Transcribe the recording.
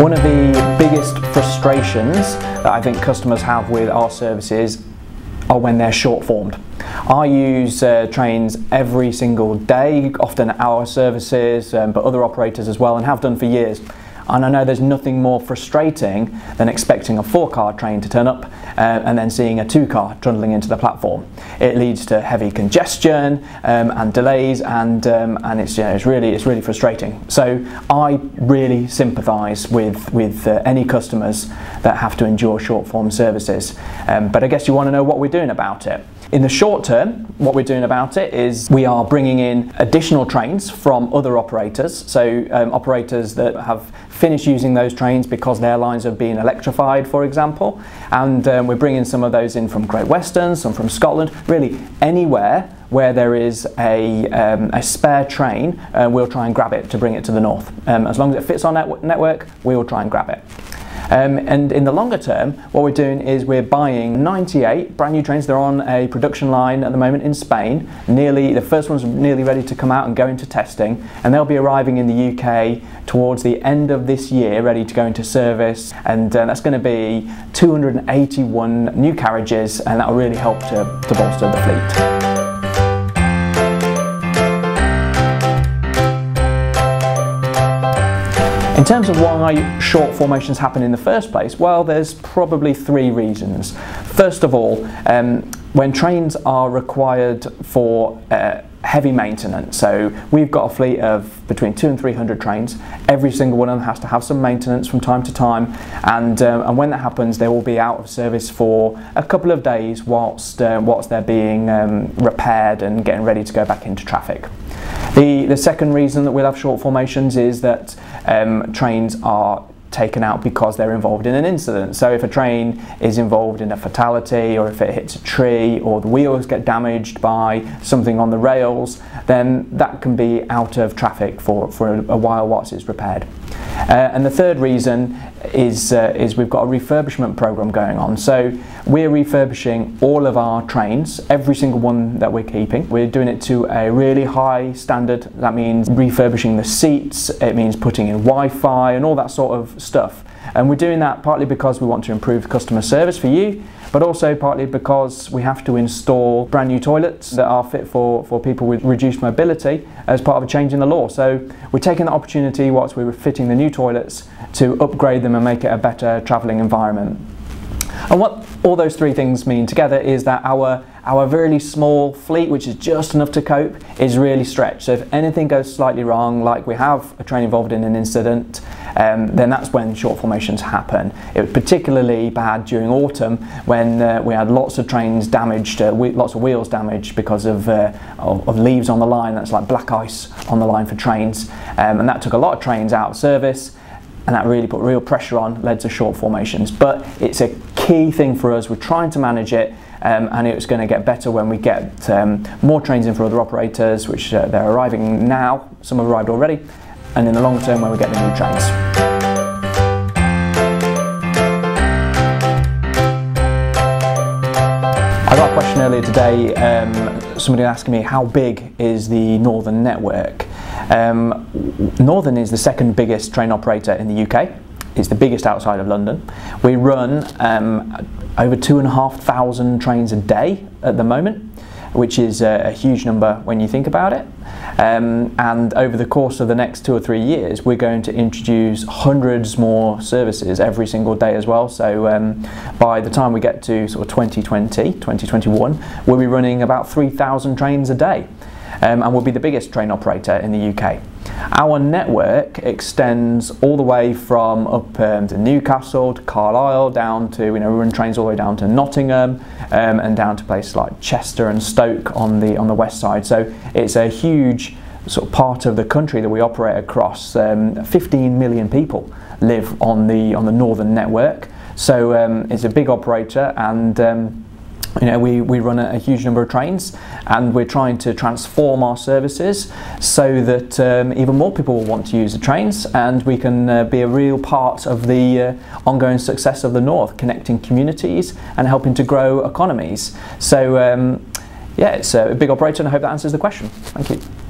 One of the biggest frustrations that I think customers have with our services are when they're short-formed. I use trains every single day, often at our services, but other operators as well, and have done for years. And I know there's nothing more frustrating than expecting a 4-car train to turn up and then seeing a 2-car trundling into the platform. It leads to heavy congestion and delays, and it's really frustrating. So I really sympathise with any customers that have to endure short-form services. But I guess you want to know what we're doing about it. In the short term, what we're doing about it is we are bringing in additional trains from other operators, so operators that have finished using those trains because their lines have been electrified, for example, and we're bringing some of those in from Great Western, some from Scotland, really anywhere where there is a spare train, we'll try and grab it to bring it to the north. As long as it fits our network, we will try and grab it. And in the longer term, what we're doing is we're buying 98 brand new trains. They're on a production line at the moment in Spain. The first one's nearly ready to come out and go into testing, and they'll be arriving in the UK towards the end of this year, ready to go into service. And that's going to be 281 new carriages, and that will really help to bolster the fleet. In terms of why short formations happen in the first place, well, there's probably 3 reasons. First of all, when trains are required for heavy maintenance, so we've got a fleet of between 200 and 300 trains. Every single one of them has to have some maintenance from time to time, and when that happens, they will be out of service for a couple of days whilst they're being repaired and getting ready to go back into traffic. The second reason that we'll have short formations is that trains are taken out because they're involved in an incident. So if a train is involved in a fatality, or if it hits a tree, or the wheels get damaged by something on the rails, then that can be out of traffic for a while whilst it's repaired. And the third reason is we've got a refurbishment program going on. So we're refurbishing all of our trains, every single one that we're keeping. We're doing it to a really high standard. That means refurbishing the seats, it means putting in Wi-Fi and all that sort of stuff. And we're doing that partly because we want to improve customer service for you, but also partly because we have to install brand new toilets that are fit for people with reduced mobility as part of a change in the law. So we're taking the opportunity whilst we were fitting the new toilets to upgrade them and make it a better travelling environment. And what all those 3 things mean together is that our really small fleet, which is just enough to cope, is really stretched. So if anything goes slightly wrong, like we have a train involved in an incident, then that's when short formations happen. It was particularly bad during autumn when we had lots of trains damaged, lots of wheels damaged because of leaves on the line. That's like black ice on the line for trains, and that took a lot of trains out of service. And that really put real pressure on, led to short formations. But it's a key thing for us. We're trying to manage it, and it's going to get better when we get more trains in for other operators, which they're arriving now. Some have arrived already, and in the long term when we get the new trains. I got a question earlier today, somebody asking me how big is the Northern network. Northern is the 2nd biggest train operator in the UK. It's the biggest outside of London. We run over 2,500 trains a day at the moment, which is a huge number when you think about it. And over the course of the next 2 or 3 years, we're going to introduce hundreds more services every single day as well. So by the time we get to sort of 2020, 2021, we'll be running about 3,000 trains a day. And we'll be the biggest train operator in the UK. Our network extends all the way from up to Newcastle, to Carlisle, down to, we run trains all the way down to Nottingham, and down to places like Chester and Stoke on the west side. So it's a huge sort of part of the country that we operate across. 15 million people live on the Northern network. So it's a big operator, and we run a huge number of trains, and we're trying to transform our services so that even more people will want to use the trains, and we can be a real part of the ongoing success of the North, connecting communities and helping to grow economies. So yeah, it's a big operator, and I hope that answers the question. Thank you.